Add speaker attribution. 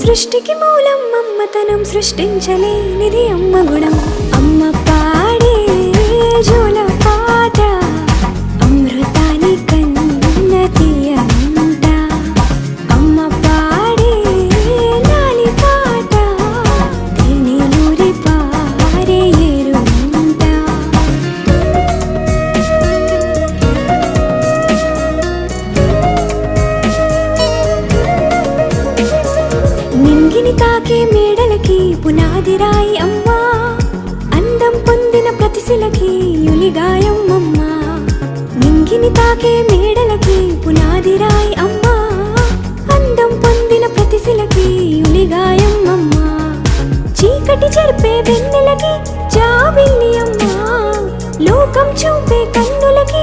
Speaker 1: సృష్టికి మూలం అమ్మతనం, సృష్టించలేనిది అమ్మ గుణం. అమ్మ పాడే జోల పాట అమృతాని కన్న తీయంట. అమ్మ పాడే లాలి పాట తేనెలూరి పారే ఏరుంట. నింగిని తాకే మేడలకి పునాది రాయి అమ్మా, అందం పొందిన ప్రతిశిలకి యులిగాయం అమ్మా. నింగిని తాకే మేడలకి పునాది రాయి అమ్మా, అందం పొందిన ప్రతిశిలకి యులిగాయం అమ్మా. చీకటి చెరిపే వెన్నెలకి జాబిల్లి అమ్మా, లోకం చూపే కన్నులకి